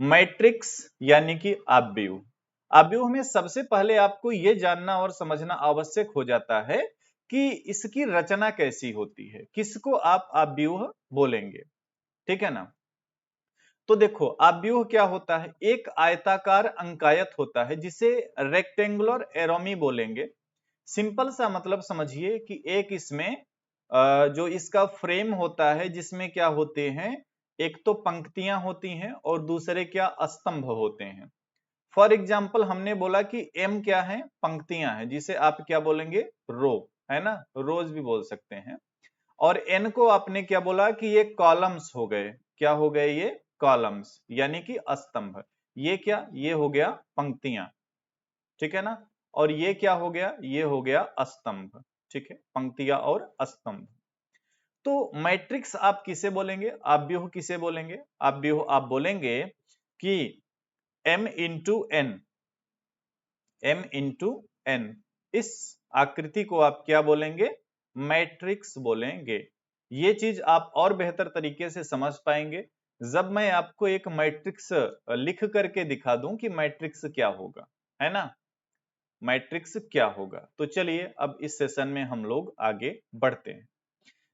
Matrix यानी कि आव्यूह। आव्यूह में सबसे पहले आपको यह जानना और समझना आवश्यक हो जाता है कि इसकी रचना कैसी होती है, किसको आप आव्यूह बोलेंगे, ठीक है ना। तो देखो आव्यूह क्या होता है, एक आयताकार अंकायत होता है जिसे रेक्टेंगुलर एरोमी बोलेंगे। सिंपल सा मतलब समझिए कि एक इसमें जो इसका फ्रेम होता है जिसमें क्या होते हैं, एक तो पंक्तियां होती हैं और दूसरे क्या स्तंभ होते हैं। फॉर एग्जाम्पल हमने बोला कि एम क्या है, पंक्तियां हैं, जिसे आप क्या बोलेंगे, रो, है ना, रोज भी बोल सकते हैं। और एन को आपने क्या बोला कि ये कॉलम्स हो गए, क्या हो गए ये कॉलम्स यानी कि स्तंभ। ये क्या, ये हो गया पंक्तियां, ठीक है ना। और ये क्या हो गया, ये हो गया स्तंभ, ठीक है, पंक्तियां और स्तंभ। तो मैट्रिक्स आप किसे बोलेंगे, आव्यूह किसे बोलेंगे, आव्यूह आप बोलेंगे कि m into n, m into n, इस आकृति को आप क्या बोलेंगे, मैट्रिक्स बोलेंगे। ये चीज आप और बेहतर तरीके से समझ पाएंगे जब मैं आपको एक मैट्रिक्स लिख करके दिखा दूं कि मैट्रिक्स क्या होगा, है ना, मैट्रिक्स क्या होगा। तो चलिए अब इस सेशन में हम लोग आगे बढ़ते हैं।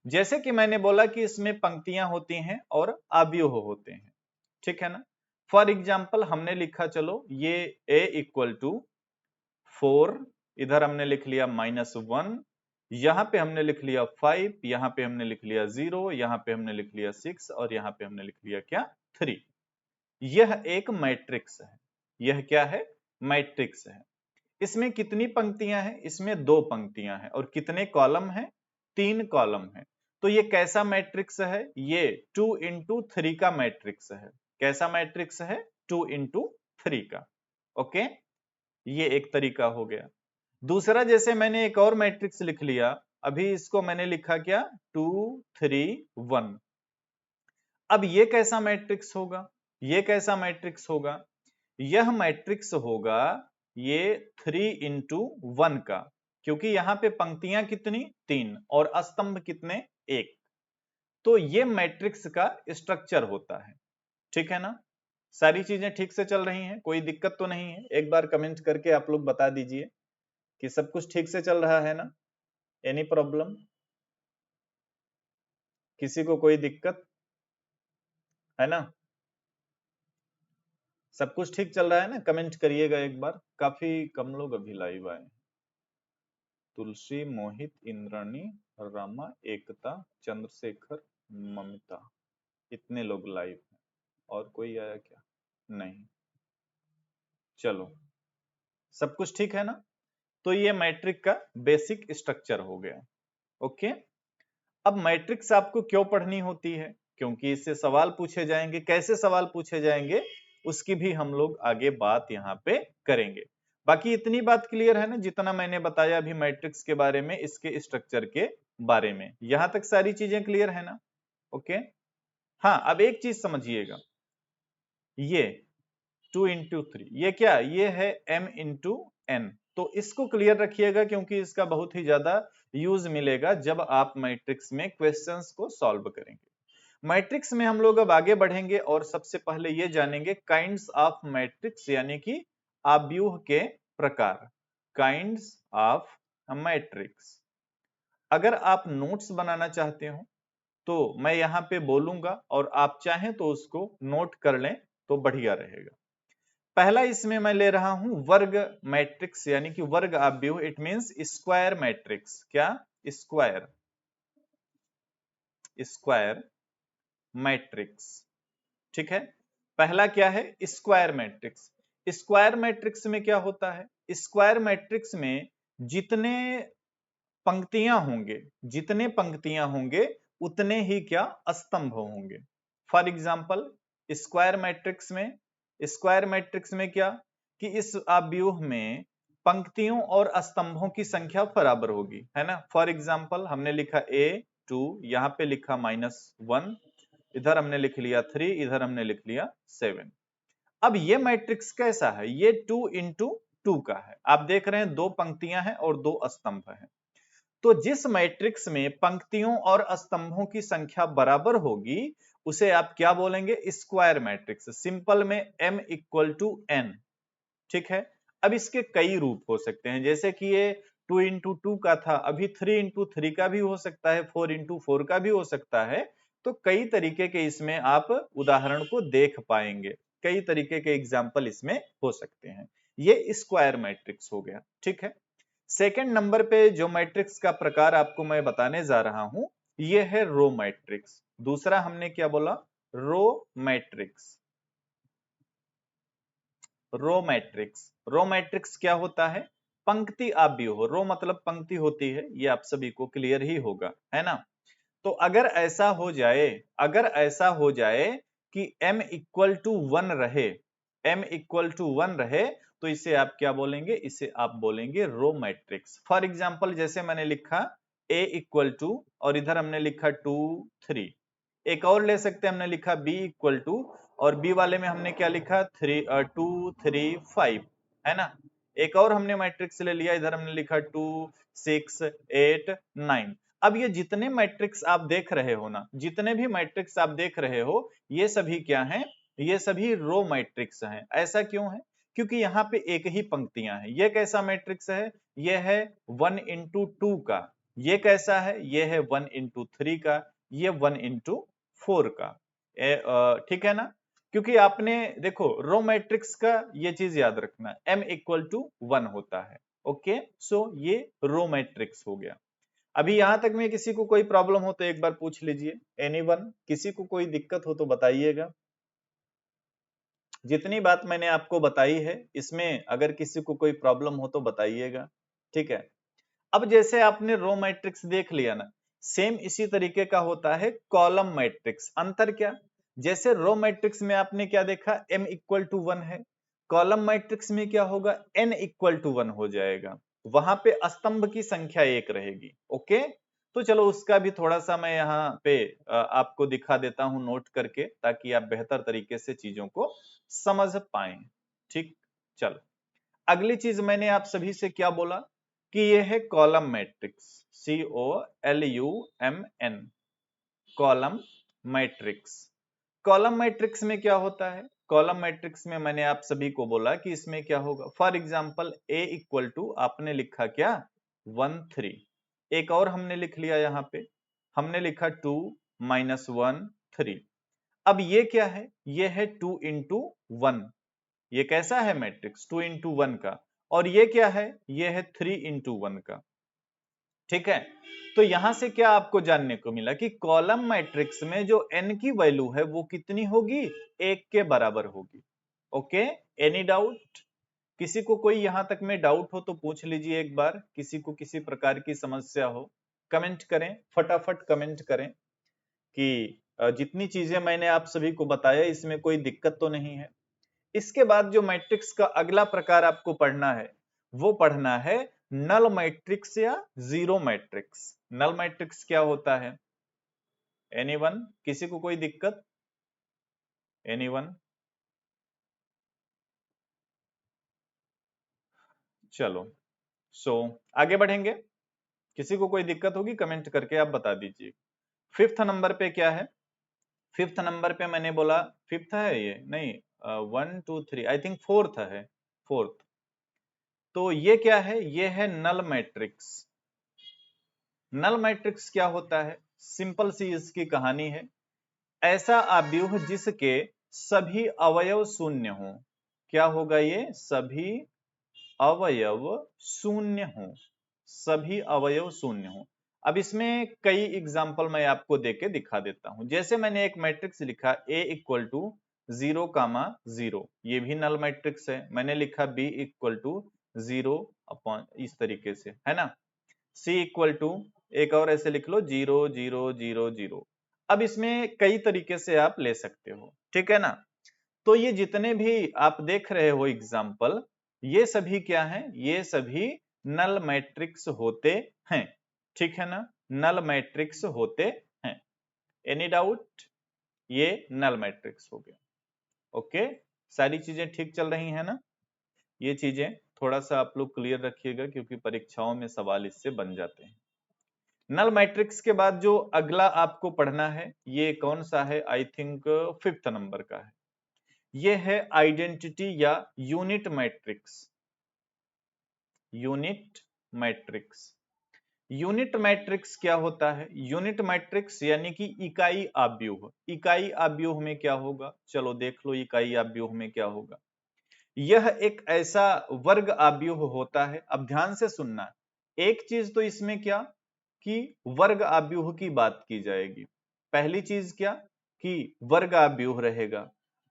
जैसे कि मैंने बोला कि इसमें पंक्तियां होती हैं और आव्यूह होते हैं, ठीक है ना। फॉर एग्जाम्पल हमने लिखा, चलो ये a इक्वल टू 4, इधर हमने लिख लिया -1, यहां पे हमने लिख लिया 5, यहां पे हमने लिख लिया 0, यहां पे हमने लिख लिया 6 और यहां पे हमने लिख लिया क्या, 3। यह एक मैट्रिक्स है, यह क्या है, मैट्रिक्स है। इसमें कितनी पंक्तियां हैं, इसमें 2 पंक्तियां हैं। और कितने कॉलम हैं, 3 कॉलम हैं। तो ये कैसा मैट्रिक्स है, ये 2 इंटू 3 का मैट्रिक्स है। कैसा मैट्रिक्स है, 2 इंटू 3 का। ओके, ये एक तरीका हो गया। दूसरा, जैसे मैंने एक और मैट्रिक्स लिख लिया, अभी इसको मैंने लिखा क्या, 2 3 1। अब ये कैसा मैट्रिक्स होगा, ये कैसा मैट्रिक्स होगा, यह मैट्रिक्स होगा ये 3 इंटू 1 का, क्योंकि यहां पे पंक्तियां कितनी, 3 और स्तंभ कितने, 1। तो ये मैट्रिक्स का स्ट्रक्चर होता है, ठीक है ना। सारी चीजें ठीक से चल रही हैं, कोई दिक्कत तो नहीं है, एक बार कमेंट करके आप लोग बता दीजिए कि सब कुछ ठीक से चल रहा है ना, एनी प्रॉब्लम, किसी को कोई दिक्कत है ना, सब कुछ ठीक चल रहा है ना, कमेंट करिएगा एक बार। काफी कम लोग अभी लाइव आए। तुलसी, मोहित, इंद्राणी, रमा, एकता, चंद्रशेखर, ममिता, इतने लोग लाइव हैं। और कोई आया क्या, नहीं, चलो सब कुछ ठीक है ना। तो ये मैट्रिक का बेसिक स्ट्रक्चर हो गया। ओके, अब मैट्रिक्स आपको क्यों पढ़नी होती है, क्योंकि इससे सवाल पूछे जाएंगे। कैसे सवाल पूछे जाएंगे उसकी भी हम लोग आगे बात यहाँ पे करेंगे। बाकी इतनी बात क्लियर है ना, जितना मैंने बताया अभी मैट्रिक्स के बारे में, इसके स्ट्रक्चर के बारे में, यहां तक सारी चीजें क्लियर है ना। ओके, हाँ अब एक चीज समझिएगा, ये 2 इंटू 3 ये क्या, ये है m इंटू एन। तो इसको क्लियर रखिएगा क्योंकि इसका बहुत ही ज्यादा यूज मिलेगा जब आप मैट्रिक्स में क्वेश्चंस को सॉल्व करेंगे। मैट्रिक्स में हम लोग अब आगे बढ़ेंगे और सबसे पहले ये जानेंगे काइंड्स ऑफ मैट्रिक्स, यानी कि आव्यूह के प्रकार, काइंड्स ऑफ मैट्रिक्स। अगर आप नोट्स बनाना चाहते हो तो मैं यहाँ पे बोलूंगा और आप चाहें तो उसको नोट कर लें तो बढ़िया रहेगा। पहला इसमें मैं ले रहा हूं वर्ग मैट्रिक्स, यानी कि वर्ग आव्यूह, इट मींस स्क्वायर मैट्रिक्स। क्या, स्क्वायर, स्क्वायर मैट्रिक्स, ठीक है। पहला क्या है, स्क्वायर मैट्रिक्स। स्क्वायर मैट्रिक्स में क्या होता है, स्क्वायर मैट्रिक्स में जितने पंक्तियां होंगे, जितने पंक्तियां होंगे उतने ही क्या, स्तंभ होंगे। फॉर एग्जाम्पल स्क्वायर मैट्रिक्स में, स्क्वायर मैट्रिक्स में क्या, कि इस आव्यूह में पंक्तियों और स्तंभों की संख्या बराबर होगी, है ना। फॉर एग्जाम्पल हमने लिखा a2, यहाँ पे लिखा -1, इधर हमने लिख लिया 3, इधर हमने लिख लिया 7। अब ये मैट्रिक्स कैसा है, ये 2 इंटू 2 का है। आप देख रहे हैं 2 पंक्तियां हैं और 2 स्तंभ हैं। तो जिस मैट्रिक्स में पंक्तियों और स्तंभों की संख्या बराबर होगी उसे आप क्या बोलेंगे? Square matrix. सिंपल में m इक्वल टू n। ठीक है, अब इसके कई रूप हो सकते हैं, जैसे कि ये 2 इंटू 2 का था, अभी 3 इंटू 3 का भी हो सकता है, 4 इंटू 4 का भी हो सकता है। तो कई तरीके के इसमें आप उदाहरण को देख पाएंगे, कई तरीके के एग्जाम्पल इसमें हो सकते हैं। ये स्क्वायर मैट्रिक्स हो गया। ठीक है, सेकंड नंबर पे जो मैट्रिक्स का प्रकार आपको मैं बताने जा रहा हूं, ये है रो मैट्रिक्स। दूसरा हमने क्या बोला? Row matrix. Row matrix, row matrix क्या होता है? पंक्ति आव्यूह। रो मतलब पंक्ति होती है, ये आप सभी को क्लियर ही होगा, है ना? तो अगर ऐसा हो जाए, अगर ऐसा हो जाए कि m इक्वल टू 1 रहे, m इक्वल टू 1 रहे, तो इसे आप क्या बोलेंगे? इसे आप बोलेंगे रो मैट्रिक्स। फॉर एग्जांपल जैसे मैंने लिखा a इक्वल टू, और इधर हमने लिखा 2 3। एक और ले सकते हैं, हमने लिखा b इक्वल टू, और b वाले में हमने क्या लिखा? 2 3 5, है ना? एक और हमने मैट्रिक्स ले लिया, इधर हमने लिखा 2 6 8 9। अब ये जितने मैट्रिक्स आप देख रहे हो ना, जितने भी मैट्रिक्स आप देख रहे हो, ये सभी क्या हैं? ये सभी रो मैट्रिक्स हैं। ऐसा क्यों है? क्योंकि यहाँ पे एक ही पंक्तियां हैं। ये कैसा मैट्रिक्स है? ये है 1 इंटू 2 का। ये कैसा है? ये है 1 इंटू 3 का। ये 1 इंटू 4 का। ठीक है ना? क्योंकि आपने देखो, रो मैट्रिक्स का ये चीज याद रखना, m इक्वल टू 1 होता है। ओके, सो ये रो मैट्रिक्स हो गया। अभी यहां तक में किसी को कोई प्रॉब्लम हो तो एक बार पूछ लीजिए। एनीवन, किसी को कोई दिक्कत हो तो बताइएगा। जितनी बात मैंने आपको बताई है, इसमें अगर किसी को कोई प्रॉब्लम हो तो बताइएगा। ठीक है, अब जैसे आपने रो मैट्रिक्स देख लिया ना, सेम इसी तरीके का होता है कॉलम मैट्रिक्स। अंतर क्या? जैसे रो मैट्रिक्स में आपने क्या देखा? m इक्वल टू 1 है। कॉलम मैट्रिक्स में क्या होगा? n इक्वल टू 1 हो जाएगा। वहां पे स्तंभ की संख्या 1 रहेगी। ओके, तो चलो उसका भी थोड़ा सा मैं यहाँ पे आपको दिखा देता हूं नोट करके, ताकि आप बेहतर तरीके से चीजों को समझ पाए। ठीक, चलो अगली चीज मैंने आप सभी से क्या बोला कि यह है column matrix. COLUMN, column matrix. Column matrix में क्या होता है? कॉलम मैट्रिक्स में मैंने आप सभी को बोला कि इसमें क्या होगा। For example a equal to आपने लिखा क्या? 1 3। एक और हमने लिख लिया, यहाँ पे हमने लिखा 2 -1 3। अब ये क्या है? ये है 2 इंटू 1। ये कैसा है मैट्रिक्स? 2 इंटू 1 का। और ये क्या है? ये है 3 इंटू 1 का। ठीक है, तो यहां से क्या आपको जानने को मिला कि कॉलम मैट्रिक्स में जो n की वैल्यू है वो कितनी होगी? 1 के बराबर होगी। Okay, any doubt? किसी को कोई यहां तक में डाउट हो तो पूछ लीजिए एक बार। किसी को किसी प्रकार की समस्या हो, कमेंट करें, फटाफट कमेंट करें कि जितनी चीजें मैंने आप सभी को बताया इसमें कोई दिक्कत तो नहीं है। इसके बाद जो मैट्रिक्स का अगला प्रकार आपको पढ़ना है, वो पढ़ना है नल मैट्रिक्स या जीरो मैट्रिक्स। नल मैट्रिक्स क्या होता है? एनीवन, किसी को कोई दिक्कत? एनीवन? चलो, आगे बढ़ेंगे। किसी को कोई दिक्कत होगी कमेंट करके आप बता दीजिए। फिफ्थ नंबर पे क्या है? फिफ्थ नंबर पे मैंने बोला, फिफ्थ है ये नहीं, 1 2 3, आई थिंक फोर्थ है, फोर्थ। तो ये क्या है? ये है नल मैट्रिक्स। नल मैट्रिक्स क्या होता है? सिंपल सी इसकी कहानी है। ऐसा आव्यूह जिसके सभी अवयव शून्य हो। क्या होगा ये? सभी अवयव शून्य हो। सभी अवयव शून्य हो। अब इसमें कई एग्जाम्पल मैं आपको देके दिखा देता हूं। जैसे मैंने एक मैट्रिक्स लिखा a इक्वल टू 0, 0, ये भी नल मैट्रिक्स है। मैंने लिखा b इक्वल टू 0 अपॉन, इस तरीके से, है ना? c इक्वल टू, एक और ऐसे लिख लो, 0, 0, 0, 0। अब इसमें कई तरीके से आप ले सकते हो, ठीक है ना? तो ये जितने भी आप देख रहे हो एग्जाम्पल, ये सभी क्या हैं? ये सभी नल मैट्रिक्स होते हैं। ठीक है ना? नल मैट्रिक्स होते हैं। Any doubt? ये नल मैट्रिक्स हो गया। ओके, सारी चीजें ठीक चल रही है ना? ये चीजें थोड़ा सा आप लोग क्लियर रखिएगा, क्योंकि परीक्षाओं में सवाल इससे बन जाते हैं। नल मैट्रिक्स के बाद जो अगला आपको पढ़ना है ये कौन सा है, आई थिंक 5th नंबर का है, ये है आइडेंटिटी या unit matrix. Unit matrix, unit matrix क्या होता है? यूनिट मैट्रिक्स यानी कि इकाई आव्यूह। इकाई आव्यूह में क्या होगा, चलो देख लो इकाई आव्यूह में क्या होगा। यह एक ऐसा वर्ग आव्यूह होता है, अब ध्यान से सुनना, एक चीज तो इसमें क्या कि वर्ग आव्यूह की बात की जाएगी, पहली चीज क्या कि वर्ग आव्यूह रहेगा,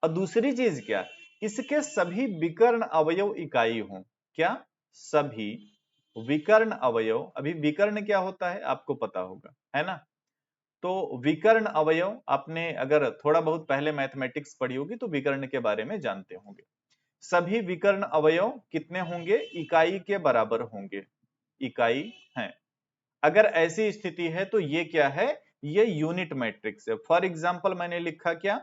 और दूसरी चीज क्या, इसके सभी विकर्ण अवयव इकाई हों। क्या? सभी विकर्ण अवयव। अभी विकर्ण क्या होता है आपको पता होगा, है ना? तो विकर्ण अवयव आपने अगर थोड़ा बहुत पहले मैथमेटिक्स पढ़ी होगी तो विकर्ण के बारे में जानते होंगे। सभी विकर्ण अवयव कितने होंगे? इकाई के बराबर होंगे, इकाई है। अगर ऐसी स्थिति है तो ये क्या है? ये यूनिट मैट्रिक्स है। फॉर एग्जाम्पल मैंने लिखा क्या,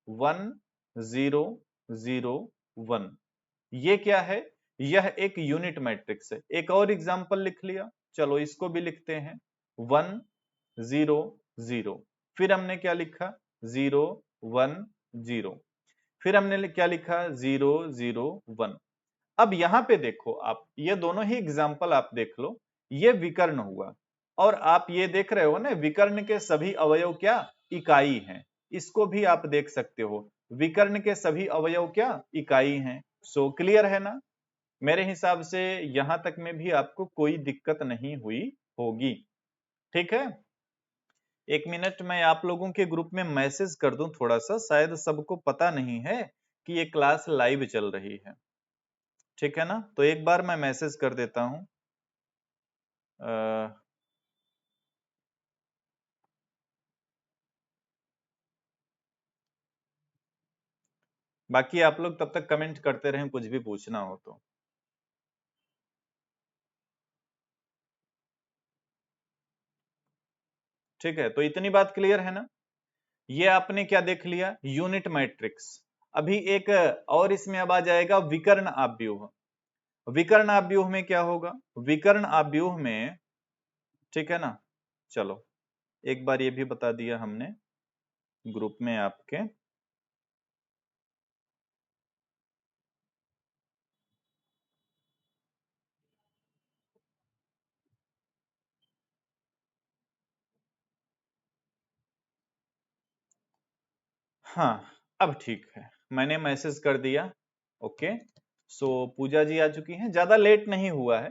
1 0 0 1, ये क्या है? यह एक यूनिट मैट्रिक्स है। एक और एग्जाम्पल लिख लिया, चलो इसको भी लिखते हैं, 1 0 0, फिर हमने क्या लिखा, 0 1 0, फिर हमने क्या लिखा, 0 0 1। अब यहां पे देखो आप, ये दोनों ही एग्जाम्पल आप देख लो, ये विकर्ण हुआ, और आप ये देख रहे हो ना विकर्ण के सभी अवयव क्या, इकाई हैं। इसको भी आप देख सकते हो, विकर्ण के सभी अवयव क्या, इकाई हैं। सो क्लियर है ना? मेरे हिसाब से यहां तक में भी आपको कोई दिक्कत नहीं हुई होगी। ठीक है, एक मिनट मैं आप लोगों के ग्रुप में मैसेज कर दूं थोड़ा सा, शायद सबको पता नहीं है कि ये क्लास लाइव चल रही है। ठीक है ना, तो एक बार मैं मैसेज कर देता हूं। बाकी आप लोग तब तक कमेंट करते रहें कुछ भी पूछना हो तो। ठीक है, तो इतनी बात क्लियर है ना? ये आपने क्या देख लिया, यूनिट मैट्रिक्स। अभी एक और इसमें अब आ जाएगा विकर्ण आव्यूह। विकर्ण आव्यूह में क्या होगा, विकर्ण आव्यूह में, ठीक है ना, चलो एक बार ये भी बता दिया हमने ग्रुप में आपके। हाँ, अब ठीक है, मैंने मैसेज कर दिया। ओके, सो पूजा जी आ चुकी हैं, ज्यादा लेट नहीं हुआ है,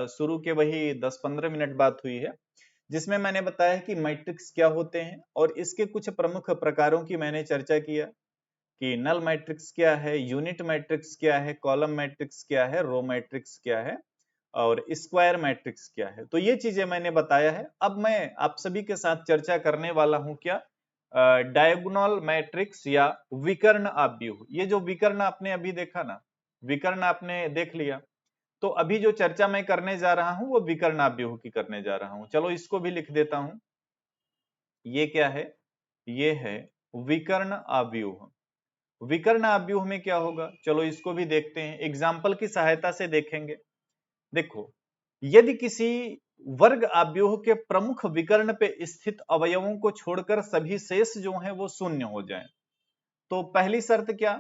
शुरू के वही 10-15 मिनट बात हुई है, जिसमें मैंने बताया कि मैट्रिक्स क्या होते हैं और इसके कुछ प्रमुख प्रकारों की मैंने चर्चा किया कि नल मैट्रिक्स क्या है, यूनिट मैट्रिक्स क्या है, कॉलम मैट्रिक्स क्या है, रो मैट्रिक्स क्या है, और स्क्वायर मैट्रिक्स क्या है। तो ये चीजें मैंने बताया है। अब मैं आप सभी के साथ चर्चा करने वाला हूं क्या, डायगोनल मैट्रिक्स या विकर्ण आव्यूह। ये जो विकर्ण आपने अभी देखा ना, विकर्ण आपने देख लिया, तो अभी जो चर्चा मैं करने जा रहा हूं वो विकर्ण आव्यूह की करने जा रहा हूं। चलो इसको भी लिख देता हूं, ये क्या है, ये है विकर्ण आव्यूह। विकर्ण आव्यूह में क्या होगा, चलो इसको भी देखते हैं, एग्जाम्पल की सहायता से देखेंगे। देखो, यदि किसी वर्ग आव्यूह के प्रमुख विकर्ण पे स्थित अवयवों को छोड़कर सभी शेष जो हैं वो शून्य हो जाएं, तो पहली शर्त क्या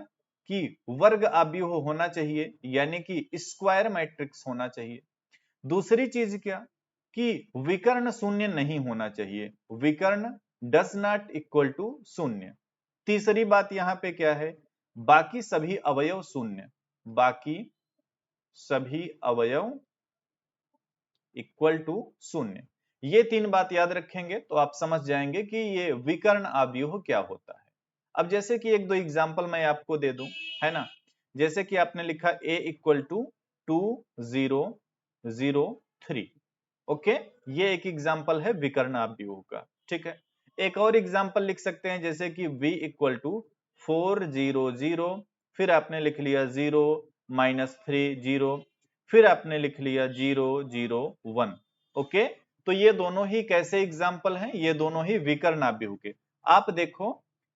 कि वर्ग आव्यूह होना चाहिए, यानी कि स्क्वायर मैट्रिक्स होना चाहिए। दूसरी चीज क्या कि विकर्ण शून्य नहीं होना चाहिए, विकर्ण डज नॉट इक्वल टू शून्य। तीसरी बात यहां पे क्या है, बाकी सभी अवयव शून्य, बाकी सभी अवयव इक्वल टू शून्य। ये तीन बात याद रखेंगे तो आप समझ जाएंगे कि ये विकर्ण आव्यूह क्या होता है। अब जैसे कि एक दो एग्जांपल मैं आपको दे दूं, है ना, जैसे कि आपने लिखा a इक्वल टू 2 0 0 3। ओके, ये एक एग्जांपल है विकर्ण आव्यूह का। ठीक है, एक और एग्जांपल लिख सकते हैं जैसे कि v इक्वल टू 4 0 0, फिर आपने लिख लिया 0 -3 0, फिर आपने लिख लिया 0 0 1। ओके, तो ये दोनों ही कैसे एग्जाम्पल हैं, ये दोनों ही विकर्ण आव्यूह के। आप देखो,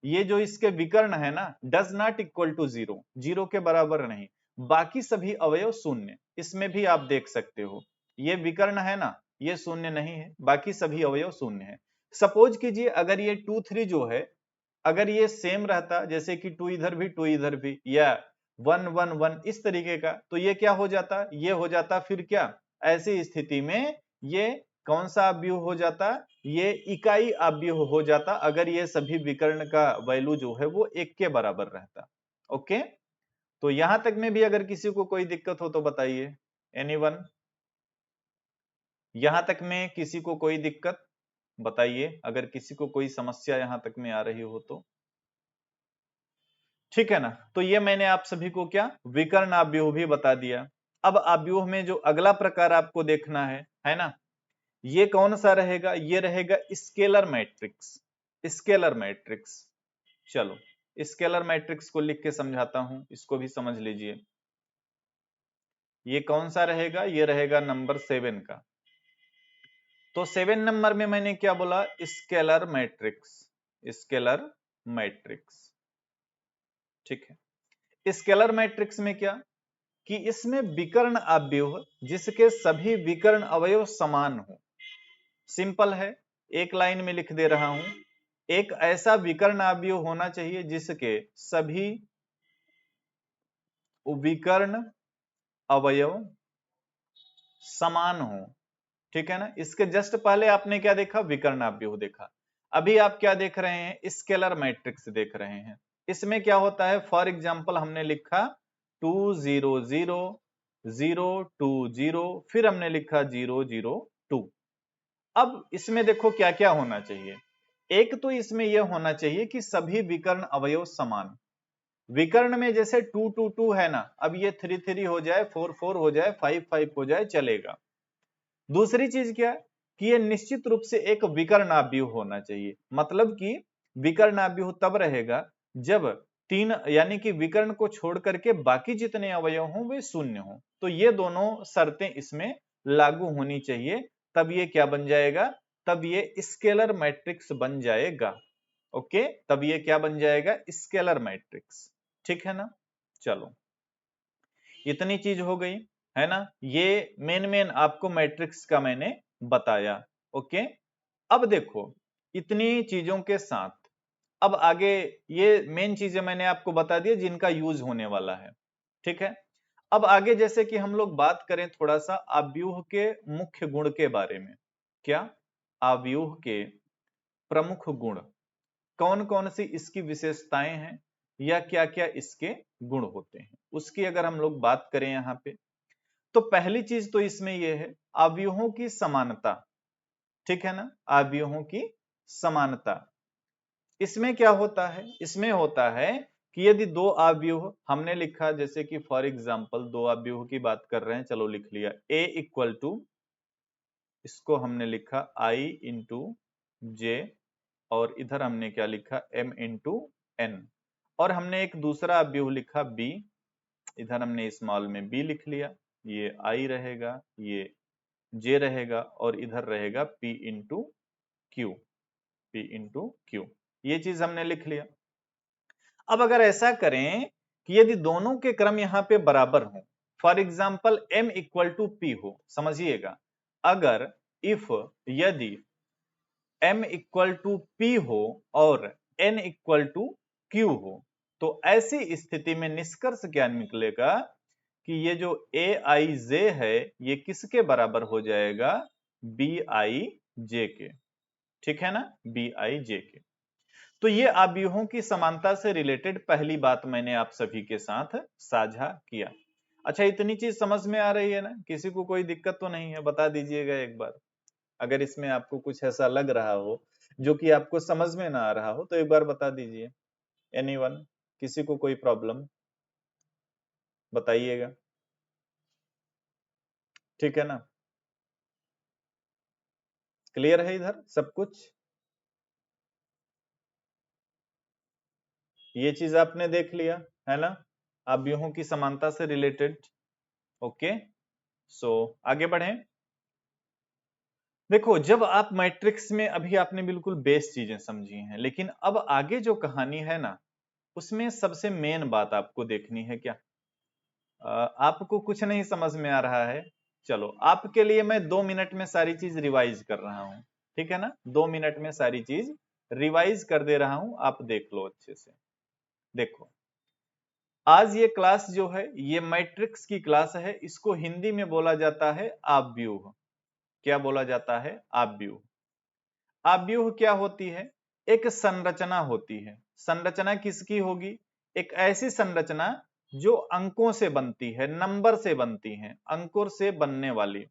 ये जो इसके विकर्ण है ना, डज नॉट इक्वल टू 0, 0 के बराबर नहीं, बाकी सभी अवयव शून्य, इसमें भी आप देख सकते हो ये विकर्ण है ना, ये शून्य नहीं है, बाकी सभी अवयव शून्य है। सपोज कीजिए अगर ये 2 3 जो है, अगर ये सेम रहता, जैसे कि 2 इधर भी 2 इधर भी, या 1 1 1 इस तरीके का, तो ये क्या हो जाता, ये हो जाता फिर क्या, ऐसी स्थिति में ये कौन सा अवयव हो जाता, ये इकाई अवयव हो जाता, अगर ये सभी विकर्ण का वैल्यू जो है वो 1 के बराबर रहता। ओके, तो यहां तक में भी अगर किसी को कोई दिक्कत हो तो बताइए, एनीवन, यहां तक में किसी को कोई दिक्कत बताइए, अगर किसी को कोई समस्या यहां तक में आ रही हो तो। ठीक है ना, तो ये मैंने आप सभी को क्या विकर्ण अवयव भी बता दिया। अब अवयव में जो अगला प्रकार आपको देखना है ना, ये कौन सा रहेगा, ये रहेगा स्केलर मैट्रिक्स। स्केलर मैट्रिक्स, चलो स्केलर मैट्रिक्स को लिख के समझाता हूं, इसको भी समझ लीजिए। ये कौन सा रहेगा, ये रहेगा नंबर 7 का। तो 7 नंबर में मैंने क्या बोला, स्केलर मैट्रिक्स। स्केलर मैट्रिक्स, ठीक है। स्केलर मैट्रिक्स में क्या कि इसमें विकर्ण अवयव जिसके सभी विकर्ण अवयव समान हो। सिंपल है, एक लाइन में लिख दे रहा हूं, एक ऐसा विकर्ण अवयव होना चाहिए जिसके सभी विकर्ण अवयव समान हो। ठीक है ना, इसके जस्ट पहले आपने क्या देखा, विकर्ण अवयव देखा। अभी आप क्या देख रहे हैं, स्केलर मैट्रिक्स देख रहे हैं। इसमें क्या होता है, फॉर एग्जांपल हमने लिखा 2 0 0 0 2 0, फिर हमने लिखा 0 0 2। अब इसमें देखो क्या क्या होना चाहिए, एक तो इसमें यह होना चाहिए कि सभी विकर्ण अवयव समान। विकर्ण में जैसे 2 2 2 है ना, अब ये 3 3 हो जाए, 4 4 हो जाए, 5 5 हो जाए, चलेगा। दूसरी चीज क्या है कि ये निश्चित रूप से एक विकर्ण अवयव होना चाहिए। मतलब कि विकर्ण अवयव तब रहेगा जब तीन, यानी कि विकर्ण को छोड़ करके बाकी जितने अवयव हों वे शून्य हों। तो ये दोनों शर्तें इसमें लागू होनी चाहिए, तब ये क्या बन जाएगा, तब ये स्केलर मैट्रिक्स बन जाएगा। ओके, तब ये क्या बन जाएगा, स्केलर मैट्रिक्स। ठीक है ना, चलो इतनी चीज हो गई है ना, ये मेन आपको मैट्रिक्स का मैंने बताया। ओके, अब देखो इतनी चीजों के साथ अब आगे ये मेन चीजें मैंने आपको बता दी जिनका यूज होने वाला है। ठीक है, अब आगे जैसे कि हम लोग बात करें थोड़ा सा अव्यूह के मुख्य गुण के बारे में। क्या, अव्यूह के प्रमुख गुण, कौन कौन सी इसकी विशेषताएं हैं या क्या क्या इसके गुण होते हैं, उसकी अगर हम लोग बात करें यहाँ पे, तो पहली चीज तो इसमें यह है अवयवों की समानता। ठीक है ना, अवयवों की समानता। इसमें क्या होता है, इसमें होता है कि यदि दो अवयव हमने लिखा, जैसे कि फॉर एग्जांपल दो अवयवों की बात कर रहे हैं, चलो लिख लिया a इक्वल टू, इसको हमने लिखा i इंटू जे, और इधर हमने क्या लिखा m इंटू n, और हमने एक दूसरा अवयव लिखा b, इधर हमने स्मॉल में b लिख लिया, ये i रहेगा, ये j रहेगा, और इधर रहेगा p into Q, p into Q, ये चीज हमने लिख लिया। अब अगर ऐसा करें कि यदि दोनों के क्रम यहां पे बराबर हो, for example m equal to P हो, समझिएगा अगर इफ यदि m इक्वल टू पी हो और n इक्वल टू क्यू हो, तो ऐसी स्थिति में निष्कर्ष क्या निकलेगा कि ये जो ए आई जे है ये किसके बराबर हो जाएगा, बी आई जे के। ठीक है ना, बी आई जे के। तो ये अवयवों की समानता से रिलेटेड पहली बात मैंने आप सभी के साथ साझा किया। अच्छा, इतनी चीज समझ में आ रही है ना, किसी को कोई दिक्कत तो नहीं है, बता दीजिएगा एक बार। अगर इसमें आपको कुछ ऐसा लग रहा हो जो कि आपको समझ में ना आ रहा हो तो एक बार बता दीजिए। एनीवन, किसी को कोई प्रॉब्लम बताइएगा। ठीक है ना, क्लियर है इधर सब कुछ, ये चीज आपने देख लिया है ना, अवयवों की समानता से रिलेटेड। ओके, सो आगे बढ़ें। देखो जब आप मैट्रिक्स में, अभी आपने बिल्कुल बेस चीजें समझी हैं, लेकिन अब आगे जो कहानी है ना उसमें सबसे मेन बात आपको देखनी है क्या, आपको कुछ नहीं समझ में आ रहा है, चलो आपके लिए मैं 2 मिनट में सारी चीज रिवाइज कर रहा हूं, ठीक है ना, 2 मिनट में सारी चीज रिवाइज कर दे रहा हूं, आप देख लो अच्छे से। देखो आज ये क्लास जो है ये मैट्रिक्स की क्लास है, इसको हिंदी में बोला जाता है आव्यूह। क्या बोला जाता है? आव्यूह। आव्यूह क्या होती है? एक संरचना होती है। संरचना किसकी होगी? एक ऐसी संरचना जो अंकों से बनती है, नंबर से बनती है, अंकों से बनने वाली,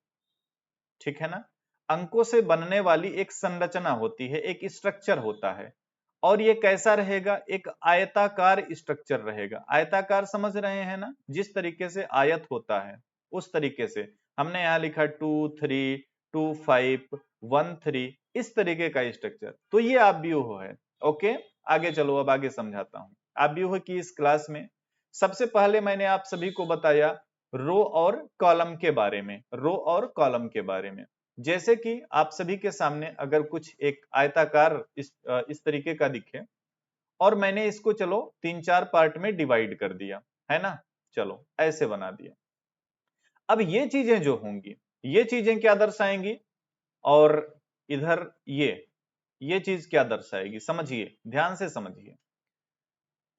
ठीक है ना, अंकों से बनने वाली एक संरचना होती है, एक स्ट्रक्चर होता है। और ये कैसा रहेगा? एक आयताकार स्ट्रक्चर रहेगा। आयताकार समझ रहे हैं ना, जिस तरीके से आयत होता है उस तरीके से। हमने यहाँ लिखा 2 3 2 5 1 3, इस तरीके का स्ट्रक्चर, तो ये आव्यूह है। ओके, आगे चलो, अब आगे समझाता हूं। आव्यूह की इस क्लास में सबसे पहले मैंने आप सभी को बताया रो और कॉलम के बारे में, रो और कॉलम के बारे में। जैसे कि आप सभी के सामने अगर कुछ एक आयताकार इस तरीके का दिखे और मैंने इसको चलो 3-4 पार्ट में डिवाइड कर दिया, है ना, चलो ऐसे बना दिया। अब ये चीजें जो होंगी, ये चीजें क्या दर्शाएंगी? और इधर ये चीज क्या दर्शाएगी? समझिए, ध्यान से समझिए।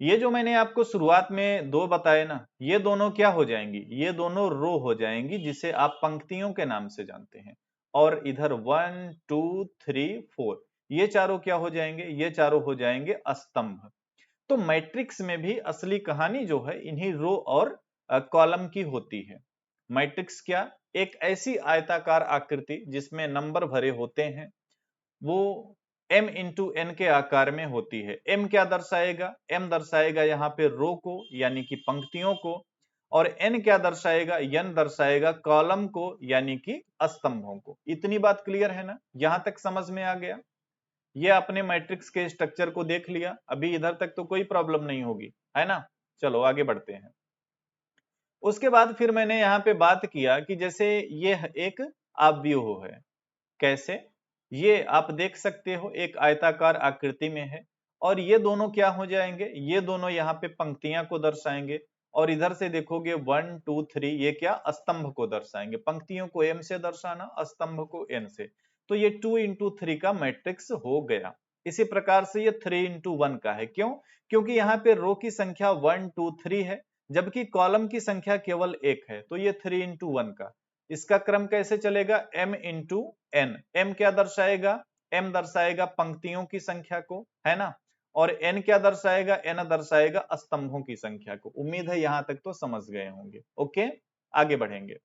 ये जो मैंने आपको शुरुआत में दो बताए ना, ये दोनों क्या हो जाएंगी? ये दोनों रो हो जाएंगी, जिसे आप पंक्तियों के नाम से जानते हैं। और इधर 1 2 3 4, ये चारों क्या हो जाएंगे? ये चारों हो जाएंगे स्तंभ। तो मैट्रिक्स में भी असली कहानी जो है इन्हीं रो और कॉलम की होती है। मैट्रिक्स क्या? एक ऐसी आयताकार आकृति जिसमें नंबर भरे होते हैं, वो m इंटू एन के आकार में होती है। m क्या दर्शाएगा? m दर्शाएगा यहाँ पे रो को, यानी कि पंक्तियों को। और n क्या दर्शाएगा? n दर्शाएगा कॉलम को, यानी कि स्तंभों को। इतनी बात क्लियर है ना? यहां तक समझ में आ गया? ये अपने मैट्रिक्स के स्ट्रक्चर को देख लिया, अभी इधर तक तो कोई प्रॉब्लम नहीं होगी, है ना। चलो आगे बढ़ते हैं। उसके बाद फिर मैंने यहाँ पे बात किया कि जैसे ये एक आव्यूह है। कैसे? ये आप देख सकते हो एक आयताकार आकृति में है, और ये दोनों क्या हो जाएंगे? ये दोनों यहाँ पे पंक्तियां को दर्शाएंगे। और इधर से देखोगे 1 2 3, ये क्या? स्तंभ को दर्शाएंगे। पंक्तियों को m से दर्शाना, स्तंभ को n से। तो ये 2 इंटू 3 का मैट्रिक्स हो गया। इसी प्रकार से ये 3 इंटू 1 का है। क्यों? क्योंकि यहाँ पे रो की संख्या 1 2 3 है, जबकि कॉलम की संख्या केवल 1 है, तो ये 3 इंटू 1 का। इसका क्रम कैसे चलेगा? m into n. m क्या दर्शाएगा? m दर्शाएगा पंक्तियों की संख्या को, है ना। और n क्या दर्शाएगा? n दर्शाएगा स्तंभों की संख्या को। उम्मीद है यहां तक तो समझ गए होंगे। ओके, आगे बढ़ेंगे।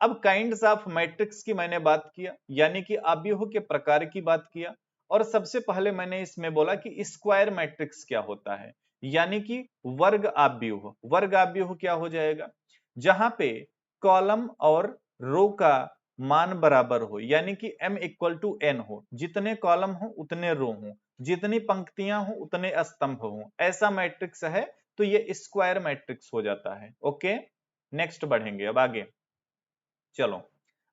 अब काइंड्स ऑफ मैट्रिक्स की मैंने बात किया, यानी कि आव्यूह के प्रकार की बात किया। और सबसे पहले मैंने इसमें बोला कि स्क्वायर मैट्रिक्स क्या होता है, यानी कि वर्ग आव्यूह। वर्ग आव्यूह क्या हो जाएगा? जहां पे कॉलम और रो का मान बराबर हो, यानी कि m इक्वल टू n हो, जितने कॉलम हो उतने रो हो, जितनी पंक्तियां हो उतने स्तंभ हो, ऐसा मैट्रिक्स है तो ये स्क्वायर मैट्रिक्स हो जाता है। ओके, नेक्स्ट बढ़ेंगे अब आगे। चलो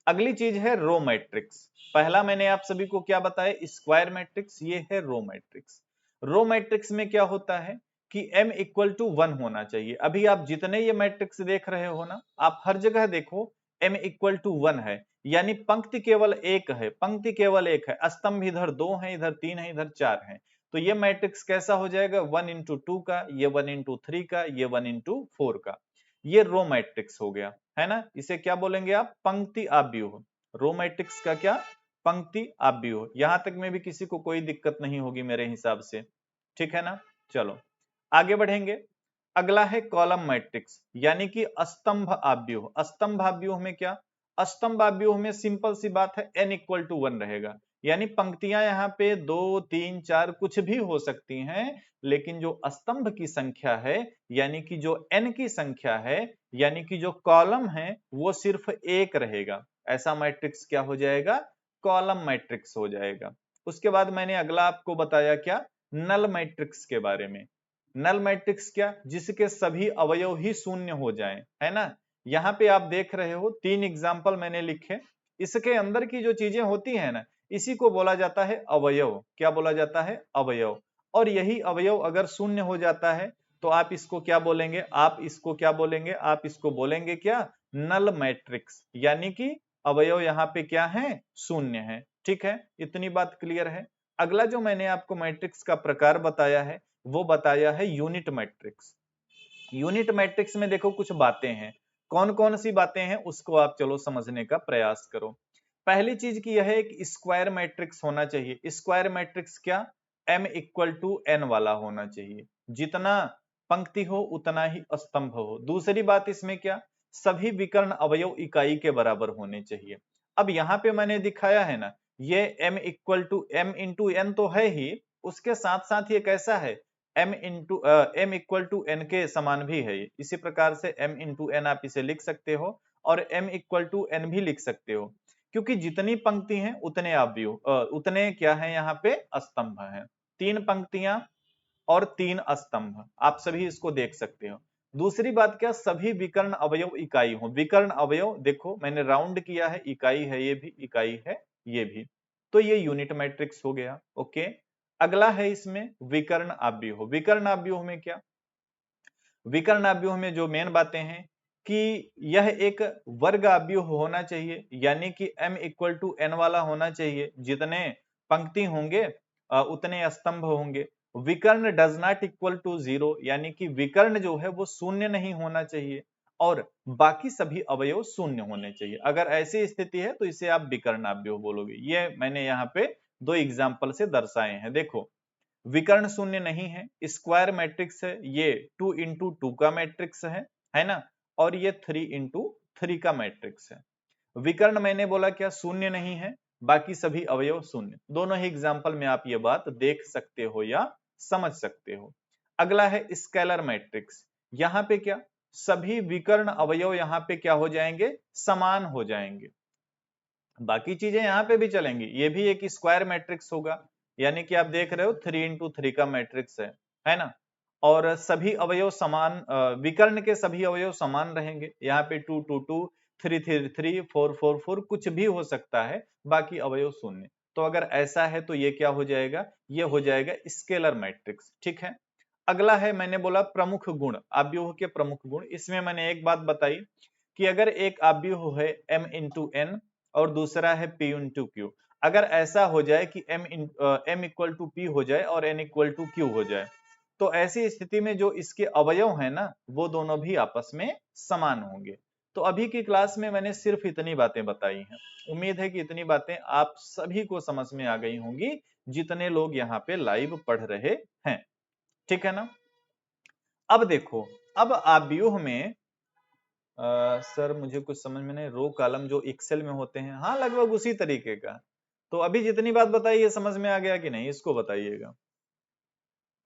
अगली चीज है रो मैट्रिक्स। पहला मैंने आप सभी को क्या बताया? स्क्वायर मैट्रिक्स, ये है रो मैट्रिक्स। रो मैट्रिक्स में क्या होता है कि m इक्वल टू 1 होना चाहिए। अभी आप जितने ये मैट्रिक्स देख रहे हो ना, आप हर जगह देखो m इक्वल टू 1 है, यानी पंक्ति केवल एक है, पंक्ति केवल एक है, स्तंभ इधर 2 है, इधर 3 है, इधर 4 है। तो ये मैट्रिक्स कैसा हो जाएगा? 1 इंटू 2 का, ये 1 इंटू 3 का, ये 1 इंटू 4 का। ये रो मैट्रिक्स हो गया, है ना। इसे क्या बोलेंगे आप? पंक्ति आव्यूह। रो मैट्रिक्स का क्या? पंक्ति आव्यूह। यहां तक में भी किसी को कोई दिक्कत नहीं होगी मेरे हिसाब से, ठीक है ना। चलो आगे बढ़ेंगे। अगला है कॉलम मैट्रिक्स, यानी कि स्तंभ आव्यूह। स्तंभ आव्यूह में क्या? स्तंभ आव्यूह में सिंपल सी बात है, n इक्वल टू 1 रहेगा, यानी पंक्तियां यहाँ पे 2 3 4 कुछ भी हो सकती हैं, लेकिन जो स्तंभ की संख्या है, यानी कि जो n की संख्या है, यानी कि जो कॉलम है, वो सिर्फ एक रहेगा। ऐसा मैट्रिक्स क्या हो जाएगा? कॉलम मैट्रिक्स हो जाएगा। उसके बाद मैंने अगला आपको बताया क्या? नल मैट्रिक्स के बारे में। नल मैट्रिक्स क्या? जिसके सभी अवयव ही शून्य हो जाएं, है ना। यहाँ पे आप देख रहे हो 3 एग्जाम्पल मैंने लिखे। इसके अंदर की जो चीजें होती है ना, इसी को बोला जाता है अवयव। क्या बोला जाता है? अवयव। और यही अवयव अगर शून्य हो जाता है तो आप इसको क्या बोलेंगे? आप इसको क्या बोलेंगे? आप इसको बोलेंगे क्या? नल मैट्रिक्स, यानी कि अवयव यहाँ पे क्या है, शून्य है। ठीक है, इतनी बात क्लियर है। अगला जो मैंने आपको मैट्रिक्स का प्रकार बताया है वो बताया है यूनिट मैट्रिक्स। यूनिट मैट्रिक्स में देखो कुछ बातें हैं, कौन कौन सी बातें हैं उसको आप चलो समझने का प्रयास करो। पहली चीज की यह है एक स्क्वायर मैट्रिक्स होना चाहिए। स्क्वायर मैट्रिक्स क्या, m इक्वल टू n वाला होना चाहिए, जितना पंक्ति हो उतना ही स्तंभ हो। दूसरी बात इसमें क्या, सभी विकर्ण अवयव इकाई के बराबर होने चाहिए। अब यहाँ पे मैंने दिखाया है ना, ये m equal to m into n तो है ही, उसके साथ साथ ये कैसा है, m इक्वल टू n के समान भी है। इसी प्रकार से m इंटू n आप इसे लिख सकते हो और m इक्वल टू n भी लिख सकते हो, क्योंकि जितनी पंक्ति हैं उतने उतने क्या है यहाँ पे स्तंभ हैं। 3 पंक्तियां और 3 स्तंभ, आप सभी इसको देख सकते हो। दूसरी बात क्या, सभी विकर्ण अवयव इकाई हो। विकर्ण अवयव देखो मैंने राउंड किया है, इकाई है ये भी, इकाई है ये भी, तो ये यूनिट मैट्रिक्स हो गया। ओके, अगला है इसमें विकर्ण आव्यूह। विकर्ण आव्यूह में क्या, विकर्ण आव्यूह में जो मेन बातें हैं कि यह एक वर्ग आव्यूह होना चाहिए, यानी कि m इक्वल टू n वाला होना चाहिए। जितने पंक्ति होंगे उतने स्तंभ होंगे। विकर्ण डज नॉट इक्वल टू 0, यानी कि विकर्ण जो है वो शून्य नहीं होना चाहिए और बाकी सभी अवयव शून्य होने चाहिए। अगर ऐसी स्थिति है तो इसे आप विकर्ण आव्यूह बोलोगे। ये मैंने यहाँ पे 2 एग्जाम्पल से दर्शाए हैं। देखो, विकर्ण शून्य नहीं है, स्क्वायर मैट्रिक्स है, ये 2 इंटू 2 का मैट्रिक्स है ना, और ये 3 इंटू 3 का मैट्रिक्स है। विकर्ण मैंने बोला क्या, शून्य नहीं है, बाकी सभी अवयव शून्य। दोनों ही एग्जाम्पल में आप ये बात देख सकते हो या समझ सकते हो। अगला है स्केलर मैट्रिक्स। यहाँ पे क्या, सभी विकर्ण अवयव यहाँ पे क्या हो जाएंगे, समान हो जाएंगे। बाकी चीजें यहाँ पे भी चलेंगी, ये भी एक स्क्वायर मैट्रिक्स होगा, यानी कि आप देख रहे हो 3 इंटू 3 का मैट्रिक्स है ना, और सभी अवयव समान, विकर्ण के सभी अवयव समान रहेंगे। यहाँ पे 2 2 2, 3 3 3, 4 4 4 कुछ भी हो सकता है, बाकी अवयव शून्य। तो अगर ऐसा है तो ये क्या हो जाएगा, ये हो जाएगा स्केलर मैट्रिक्स। ठीक है, अगला है मैंने बोला प्रमुख गुण, आव्यूह के प्रमुख गुण। इसमें मैंने एक बात बताई कि अगर एक आव्यूह है m इंटू n और दूसरा है p इंटू क्यू, अगर ऐसा हो जाए कि m इक्वल टू p हो जाए और n इक्वल टू q हो जाए, तो ऐसी स्थिति में जो इसके अवयव है ना वो दोनों भी आपस में समान होंगे। तो अभी की क्लास में मैंने सिर्फ इतनी बातें बताई हैं। उम्मीद है कि इतनी बातें आप सभी को समझ में आ गई होंगी, जितने लोग यहाँ पे लाइव पढ़ रहे हैं। ठीक है ना। अब देखो, अब आव्यूह में सर मुझे कुछ समझ में नहीं, रो कॉलम जो एक्सेल में होते हैं, हाँ लगभग उसी तरीके का। तो अभी जितनी बात बताई ये समझ में आ गया कि नहीं, इसको बताइएगा।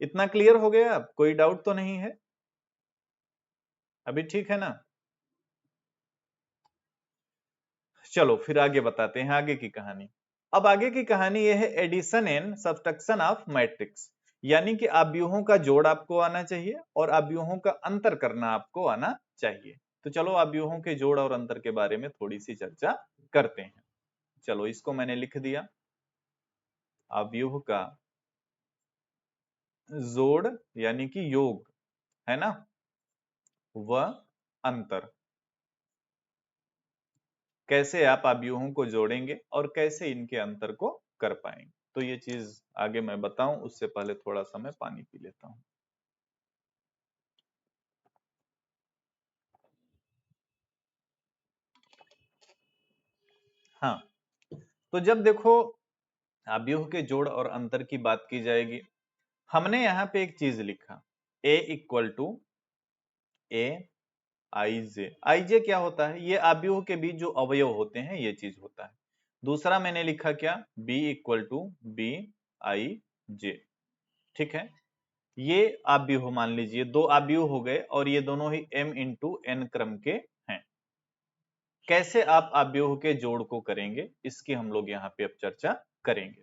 इतना क्लियर हो गया, अब कोई डाउट तो नहीं है अभी, ठीक है ना। चलो फिर आगे बताते हैं आगे की कहानी। अब आगे की कहानी यह है addition and subtraction of matrix, यानी कि आव्यूहों का जोड़ आपको आना चाहिए और आव्यूहों का अंतर करना आपको आना चाहिए। तो चलो आव्यूहों के जोड़ और अंतर के बारे में थोड़ी सी चर्चा करते हैं। चलो इसको मैंने लिख दिया, आव्यूह का जोड़ यानी कि योग, है ना, व अंतर। कैसे आप आव्यूहों को जोड़ेंगे और कैसे इनके अंतर को कर पाएंगे, तो ये चीज आगे मैं बताऊं उससे पहले थोड़ा सा मैं पानी पी लेता हूं। हाँ, तो जब देखो आव्यूह के जोड़ और अंतर की बात की जाएगी, हमने यहाँ पे एक चीज लिखा, a इक्वल टू ए आई जे। आई जे क्या होता है, ये आव्यूह के बीच जो अवयव होते हैं ये चीज होता है। दूसरा मैंने लिखा क्या, b equal to b i j. ठीक है, ये आव्यूह मान लीजिए, दो आव्यूह हो गए और ये दोनों ही m इंटू n क्रम के हैं। कैसे आप आव्यूह के जोड़ को करेंगे इसकी हम लोग यहाँ पे अब चर्चा करेंगे।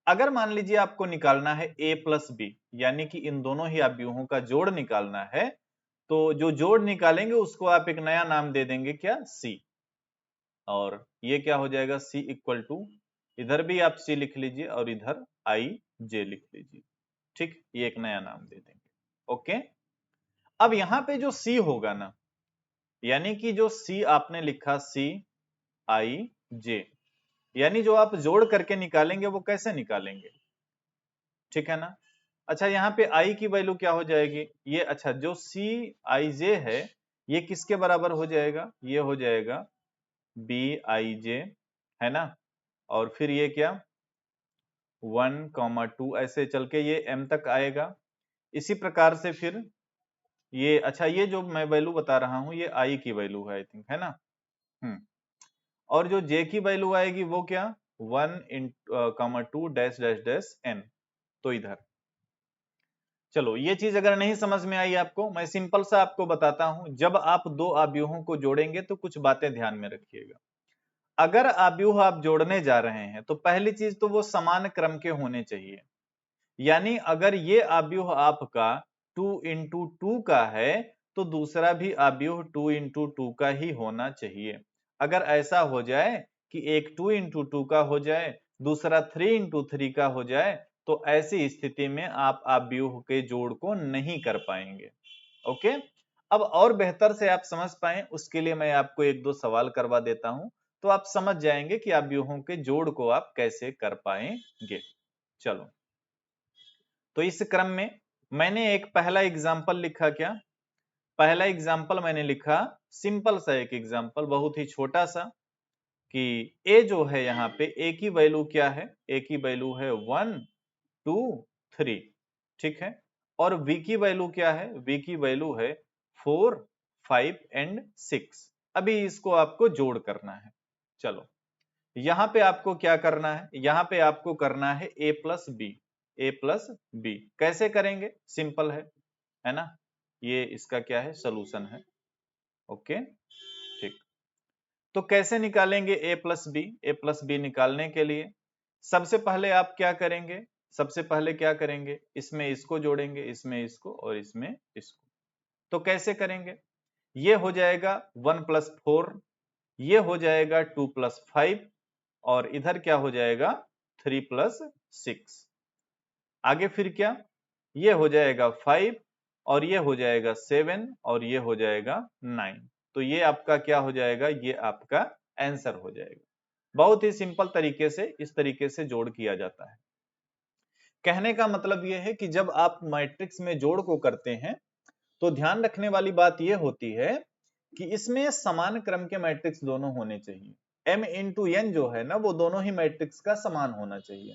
अगर मान लीजिए आपको निकालना है a प्लस बी, यानी कि इन दोनों ही आव्यूहों का जोड़ निकालना है, तो जो जोड़ निकालेंगे उसको आप एक नया नाम दे देंगे क्या, c। और ये क्या हो जाएगा, c इक्वल टू, इधर भी आप c लिख लीजिए और इधर आई जे लिख लीजिए। ठीक, ये एक नया नाम दे देंगे। ओके, अब यहाँ पे जो c होगा ना, यानी कि जो C आपने लिखा CIJ, यानी जो आप जोड़ करके निकालेंगे वो कैसे निकालेंगे, ठीक है ना। अच्छा यहाँ पे I की वैल्यू क्या हो जाएगी, ये अच्छा जो CIJ है ये किसके बराबर हो जाएगा, ये हो जाएगा BIJ, है ना। और फिर ये क्या 1,2 ऐसे चल के ये M तक आएगा। इसी प्रकार से फिर ये अच्छा ये जो मैं वैल्यू बता रहा हूं ये I की वैल्यू है आई थिंक, है ना। और जो J की वैल्यू आएगी वो क्या 1,2 डैश डैश डैश N। तो इधर चलो ये चीज अगर नहीं समझ में आई आपको, मैं सिंपल सा आपको बताता हूं। जब आप दो आव्यूहों को जोड़ेंगे तो कुछ बातें ध्यान में रखिएगा। अगर आव्यूह आप जोड़ने जा रहे हैं तो पहली चीज तो वो समान क्रम के होने चाहिए। यानी अगर ये आव्यूह आपका 2 इंटू 2 का है तो दूसरा भी आव्यूह 2 इंटू 2 का ही होना चाहिए। अगर ऐसा हो जाए कि एक 2 इंटू 2 का हो जाए, दूसरा 3 इंटू 3 का हो जाए, तो ऐसी स्थिति में आप आव्यूह के जोड़ को नहीं कर पाएंगे। ओके, अब और बेहतर से आप समझ पाए उसके लिए मैं आपको एक दो सवाल करवा देता हूं, तो आप समझ जाएंगे कि आव्यूहों के जोड़ को आप कैसे कर पाएंगे। चलो, तो इस क्रम में मैंने एक पहला एग्जाम्पल लिखा, क्या पहला एग्जाम्पल मैंने लिखा सिंपल सा एक एग्जाम्पल, बहुत ही छोटा सा, कि ए जो है यहाँ पे ए की वैल्यू क्या है, ए की वैल्यू है 1 2 3, ठीक है। और वी की वैल्यू क्या है, वी की वैल्यू है 4 5 एंड 6। अभी इसको आपको जोड़ करना है। चलो यहां पे आपको क्या करना है, यहां पे आपको करना है a plus B, A plus B. कैसे करेंगे, सिंपल है ना। ये इसका क्या है, सोल्यूशन है। ओके ठीक, तो कैसे निकालेंगे a plus B, A plus B निकालने के लिए सबसे पहले आप क्या करेंगे, सबसे पहले क्या करेंगे, इसमें इसको जोड़ेंगे, इसमें इसको और इसमें इसको। तो कैसे करेंगे, ये हो जाएगा 1 प्लस 4, ये हो जाएगा 2 प्लस 5, और इधर क्या हो जाएगा 3 प्लस 6। आगे फिर क्या, ये हो जाएगा 5 और ये हो जाएगा 7 और ये हो जाएगा 9। तो ये आपका क्या हो जाएगा, ये आपका आंसर हो जाएगा। बहुत ही सिंपल तरीके से इस तरीके से जोड़ किया जाता है। कहने का मतलब यह है कि जब आप मैट्रिक्स में जोड़ को करते हैं तो ध्यान रखने वाली बात यह होती है कि इसमें समान क्रम के मैट्रिक्स दोनों होने चाहिए। m इंटू एन जो है ना वो दोनों ही मैट्रिक्स का समान होना चाहिए।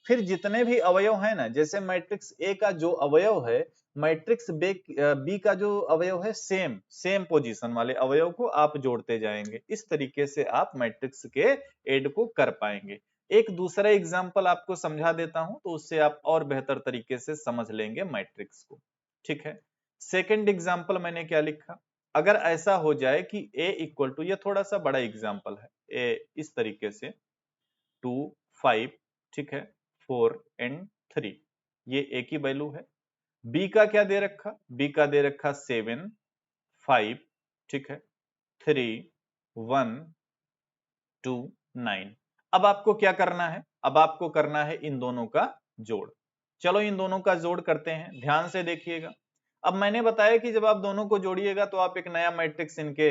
फिर जितने भी अवयव है ना, जैसे मैट्रिक्स ए का जो अवयव है, मैट्रिक्स बी का जो अवयव है, सेम सेम पोजीशन वाले अवयव को आप जोड़ते जाएंगे। इस तरीके से आप मैट्रिक्स के एड को कर पाएंगे। एक दूसरा एग्जांपल आपको समझा देता हूं तो उससे आप और बेहतर तरीके से समझ लेंगे मैट्रिक्स को, ठीक है। सेकंड एग्जांपल मैंने क्या लिखा, अगर ऐसा हो जाए कि a इक्वल टू, ये थोड़ा सा बड़ा एग्जांपल है, a इस तरीके से 2 5, ठीक है, 4 एंड 3, ये a की वैल्यू है। b का क्या दे रखा, b का दे रखा 7 5, ठीक है, 3 1 2 9। अब आपको क्या करना है, अब आपको करना है इन दोनों का जोड़। चलो इन दोनों का जोड़ करते हैं, ध्यान से देखिएगा। अब मैंने बताया कि जब आप दोनों को जोड़िएगा तो आप एक नया मैट्रिक्स इनके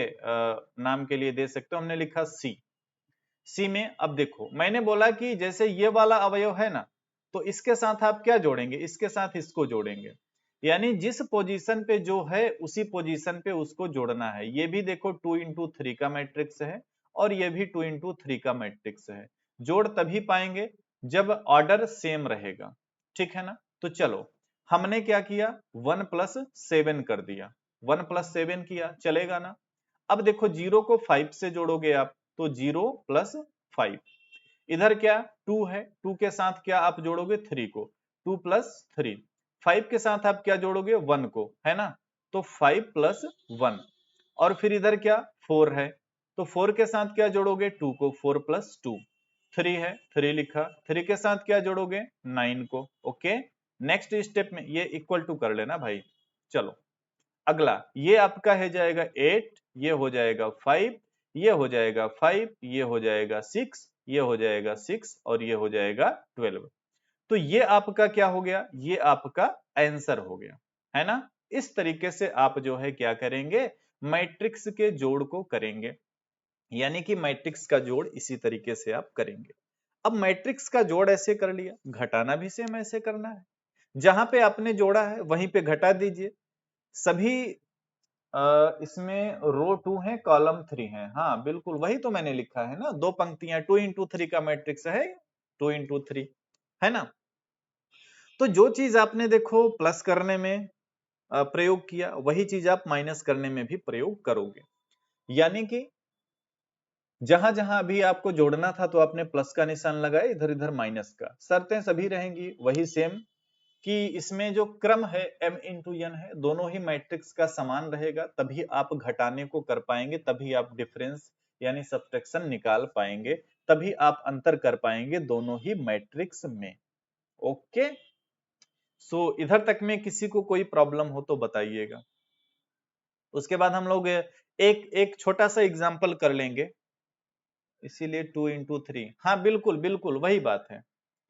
नाम के लिए दे सकते हो। हमने लिखा सी, सी में अब देखो मैंने बोला कि जैसे ये वाला अवयव है ना, तो इसके साथ आप क्या जोड़ेंगे, इसके साथ इसको जोड़ेंगे। यानी जिस पोजीशन पे जो है उसी पोजीशन पे उसको जोड़ना है। ये भी देखो 2 इंटू 3 का मैट्रिक्स है और ये भी 2 इंटू 3 का मैट्रिक्स है। जोड़ तभी पाएंगे जब ऑर्डर सेम रहेगा, ठीक है ना। तो चलो हमने क्या किया, 1 प्लस 7 कर दिया, 1 प्लस 7 किया, चलेगा ना। अब देखो 0 को 5 से जोड़ोगे आप तो 0 प्लस 5, इधर क्या 2 है, 2 के साथ क्या आप जोड़ोगे 3 को, 2 प्लस 3, 5 के साथ आप क्या जोड़ोगे 1 को, है ना। तो 5 प्लस 1, और फिर इधर क्या 4 है, तो 4 के साथ क्या जोड़ोगे 2 को, 4 प्लस 2, 3 है, 3 लिखा, 3 के साथ क्या जोड़ोगे 9 को। ओके, नेक्स्ट स्टेप में ये इक्वल टू कर लेना भाई। चलो अगला ये आपका है जाएगा 8, ये हो जाएगा 5, ये हो जाएगा 5, ये हो जाएगा 6, ये हो जाएगा 6 और ये हो जाएगा 12। तो ये आपका क्या हो गया, ये आपका आंसर हो गया, है ना। इस तरीके से आप जो है क्या करेंगे, मैट्रिक्स के जोड़ को करेंगे, यानी कि मैट्रिक्स का जोड़ इसी तरीके से आप करेंगे। अब मैट्रिक्स का जोड़ ऐसे कर लिया, घटाना भी सेम ऐसे करना है, जहां पे आपने जोड़ा है वहीं पे घटा दीजिए। सभी इसमें रो 2 है, कॉलम 3 है, हाँ बिल्कुल वही तो मैंने लिखा है ना, दो पंक्तियां, 2 इंटू 3 का मैट्रिक्स है, 2 इंटू 3 है ना। तो जो चीज आपने देखो प्लस करने में प्रयोग किया, वही चीज आप माइनस करने में भी प्रयोग करोगे। यानी कि जहां जहां अभी आपको जोड़ना था तो आपने प्लस का निशान लगाया, इधर इधर माइनस का। शर्तें सभी रहेंगी वही सेम, कि इसमें जो क्रम है m इंटू एन है, दोनों ही मैट्रिक्स का समान रहेगा, तभी आप घटाने को कर पाएंगे, तभी आप डिफरेंस यानी सब्ट्रैक्शन निकाल पाएंगे, तभी आप अंतर कर पाएंगे दोनों ही मैट्रिक्स में। ओके, सो इधर तक में किसी को कोई प्रॉब्लम हो तो बताइएगा। उसके बाद हम लोग एक एक छोटा सा एग्जाम्पल कर लेंगे, इसीलिए 2 इंटू 3, हाँ बिल्कुल बिल्कुल वही बात है।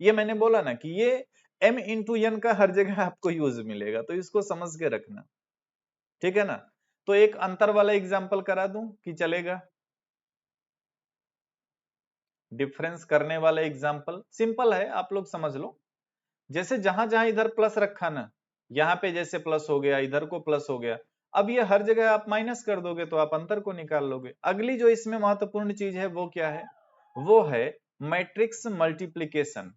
ये मैंने बोला ना कि ये m इंटू एन का हर जगह आपको यूज मिलेगा, तो इसको समझ के रखना, ठीक है ना। तो एक अंतर वाला एग्जाम्पल करा दूं कि चलेगा, डिफरेंस करने वाला एग्जाम्पल सिंपल है, आप लोग समझ लो। जैसे जहां जहां इधर प्लस रखा ना, यहाँ पे जैसे प्लस हो गया, इधर को प्लस हो गया, अब ये हर जगह आप माइनस कर दोगे तो आप अंतर को निकाल लोगे। अगली जो इसमें महत्वपूर्ण चीज है वो क्या है, वो है मैट्रिक्स मल्टीप्लीकेशन।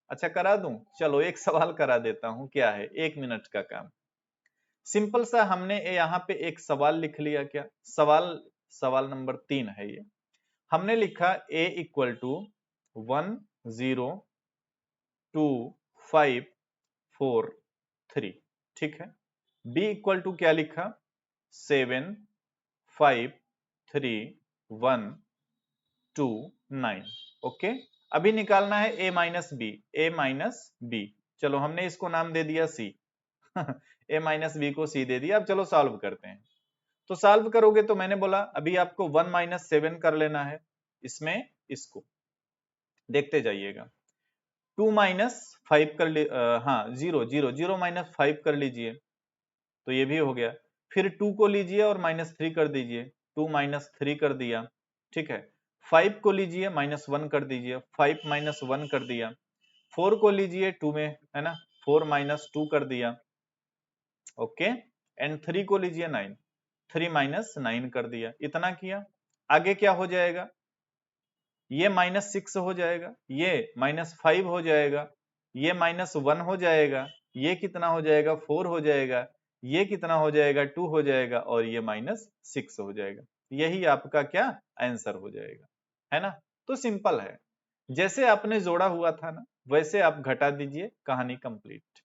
अच्छा करा दूं, चलो एक सवाल करा देता हूं, क्या है, 1 मिनट का काम। सिंपल सा हमने यहाँ पे एक सवाल लिख लिया, क्या सवाल, सवाल नंबर 3 है ये। हमने लिखा a इक्वल टू 1 0 2 5 4 3, ठीक है। b इक्वल टू क्या लिखा, 7 5 3 1 2 9। ओके, अभी निकालना है a minus B, a minus B, चलो हमने इसको नाम दे दिया c a माइनस बी को c दे दिया। अब चलो सॉल्व करते हैं। तो सॉल्व करोगे तो मैंने बोला अभी आपको 1 माइनस 7 कर लेना है, इसमें इसको देखते जाइएगा। 2 माइनस 5 कर ली, हाँ 0 0 0 माइनस 5 कर लीजिए, तो ये भी हो गया। फिर 2 को लीजिए और माइनस 3 कर दीजिए, 2 माइनस 3 कर दिया, ठीक है। 5 को लीजिए माइनस 1 कर दीजिए, 5 माइनस 1 कर दिया। 4 को लीजिए 2 में, है ना, 4 माइनस 2 कर दिया, ओके। एंड 3 को लीजिए 9, 3 माइनस 9 कर दिया, इतना किया। आगे क्या हो जाएगा, ये माइनस 6 हो जाएगा, ये माइनस 5 हो जाएगा, ये माइनस 1 हो जाएगा, ये कितना हो जाएगा, 4 हो जाएगा, ये कितना हो जाएगा, 2 हो जाएगा, और ये माइनस 6 हो जाएगा। यही आपका क्या आंसर हो जाएगा, है ना। तो सिंपल है, जैसे आपने जोड़ा हुआ था ना वैसे आप घटा दीजिए, कहानी कंप्लीट।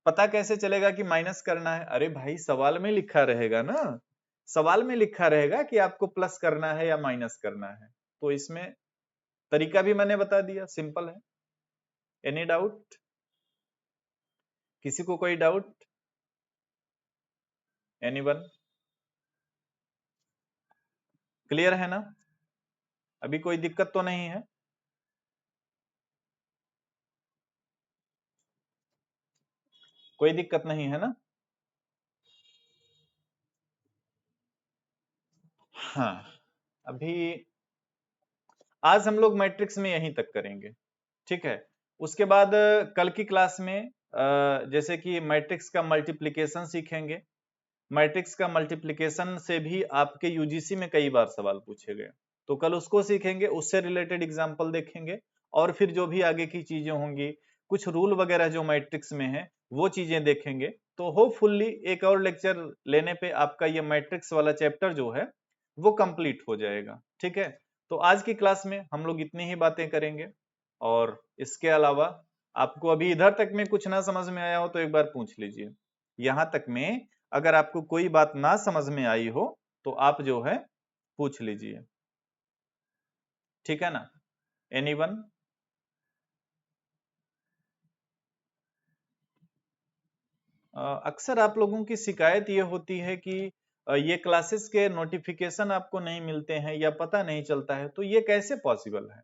पता कैसे चलेगा कि माइनस करना है, अरे भाई सवाल में लिखा रहेगा ना, सवाल में लिखा रहेगा कि आपको प्लस करना है या माइनस करना है, तो इसमें तरीका भी मैंने बता दिया, सिंपल है। एनी डाउट, किसी को कोई डाउट, एनीवन, क्लियर है ना, अभी कोई दिक्कत तो नहीं है। कोई दिक्कत नहीं है ना, हाँ। अभी आज हम लोग मैट्रिक्स में यहीं तक करेंगे, ठीक है। उसके बाद कल की क्लास में जैसे कि मैट्रिक्स का मल्टीप्लिकेशन सीखेंगे। मैट्रिक्स का मल्टीप्लिकेशन से भी आपके यूजीसी में कई बार सवाल पूछे गए, तो कल उसको सीखेंगे, उससे रिलेटेड एग्जांपल देखेंगे, और फिर जो भी आगे की चीजें होंगी, कुछ रूल वगैरह जो मैट्रिक्स में है वो चीजें देखेंगे। तो होपफुली एक और लेक्चर लेने पे आपका ये मैट्रिक्स वाला चैप्टर जो है वो कंप्लीट हो जाएगा, ठीक है। तो आज की क्लास में हम लोग इतनी ही बातें करेंगे, और इसके अलावा आपको अभी इधर तक में कुछ ना समझ में आया हो तो एक बार पूछ लीजिए। यहां तक में अगर आपको कोई बात ना समझ में आई हो तो आप जो है पूछ लीजिए, ठीक है ना। एनीवन, अक्सर आप लोगों की शिकायत ये होती है कि ये क्लासेस के नोटिफिकेशन आपको नहीं मिलते हैं या पता नहीं चलता है, तो ये कैसे पॉसिबल है।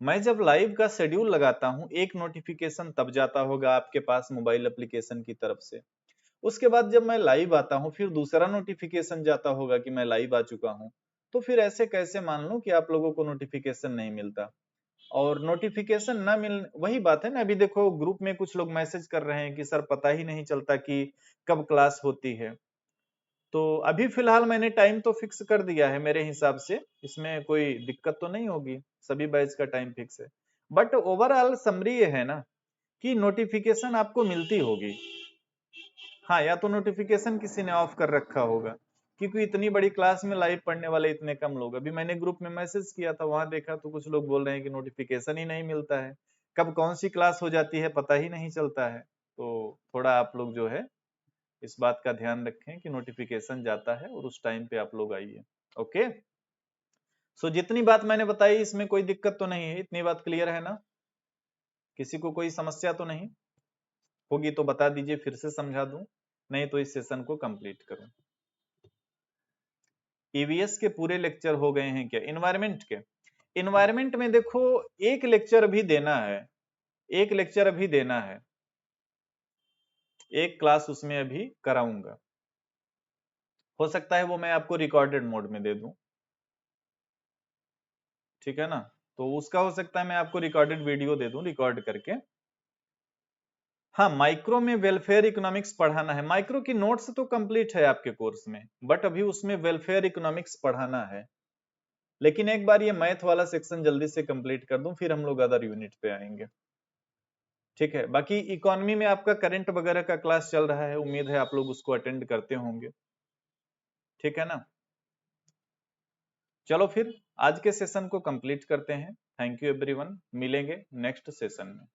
मैं जब लाइव का शेड्यूल लगाता हूं, एक नोटिफिकेशन तब जाता होगा आपके पास मोबाइल एप्लीकेशन की तरफ से, उसके बाद जब मैं लाइव आता हूँ फिर दूसरा नोटिफिकेशन जाता होगा कि मैं लाइव आ चुका हूँ। तो फिर ऐसे कैसे मान लूं कि आप लोगों को नोटिफिकेशन नहीं मिलता? और नोटिफिकेशन ना मिल, वही बात है ना, अभी देखो ग्रुप में कुछ लोग मैसेज कर रहे हैं कि सर पता ही नहीं चलता कि कब क्लास होती है। तो अभी फिलहाल मैंने टाइम तो फिक्स कर दिया है मेरे हिसाब से, इसमें कोई दिक्कत तो नहीं होगी, सभी बैच का टाइम फिक्स है। बट ओवरऑल समरी ये है ना कि नोटिफिकेशन आपको मिलती होगी। हाँ, या तो नोटिफिकेशन किसी ने ऑफ कर रखा होगा, क्योंकि इतनी बड़ी क्लास में लाइव पढ़ने वाले इतने कम लोग। अभी मैंने ग्रुप में मैसेज किया था, वहां देखा तो कुछ लोग बोल रहे हैं कि नोटिफिकेशन ही नहीं मिलता है, कब कौन सी क्लास हो जाती है पता ही नहीं चलता है। तो थोड़ा आप लोग जो है इस बात का ध्यान रखें कि नोटिफिकेशन जाता है और उस टाइम पे आप लोग आइए। ओके, सो जितनी बात मैंने बताई इसमें कोई दिक्कत तो नहीं है, इतनी बात क्लियर है ना? किसी को कोई समस्या तो नहीं होगी तो बता दीजिए, फिर से समझा दूं, नहीं तो इस सेशन को कंप्लीट करूं। ईवीएस के पूरे लेक्चर हो गए हैं क्या? इन्वायरमेंट के, इन्वायरमेंट में देखो एक लेक्चर भी देना है, एक लेक्चर अभी देना है, एक क्लास उसमें अभी कराऊंगा। हो सकता है वो मैं आपको रिकॉर्डेड मोड में दे दूं, ठीक है ना? तो उसका हो सकता है मैं आपको रिकॉर्डेड वीडियो दे दूं रिकॉर्ड करके। हाँ, माइक्रो में वेलफेयर इकोनॉमिक्स पढ़ाना है। माइक्रो की नोट्स तो कंप्लीट है आपके कोर्स में, बट अभी उसमें वेलफेयर इकोनॉमिक्स पढ़ाना है। लेकिन एक बार ये मैथ वाला सेक्शन जल्दी से कंप्लीट कर दूं, फिर हम लोग अदर यूनिट पे आएंगे, ठीक है? बाकी इकोनॉमी में आपका करंट वगैरह का क्लास चल रहा है, उम्मीद है आप लोग उसको अटेंड करते होंगे, ठीक है ना? चलो फिर आज के सेशन को कंप्लीट करते हैं। थैंक यू एवरीवन, मिलेंगे नेक्स्ट सेशन में।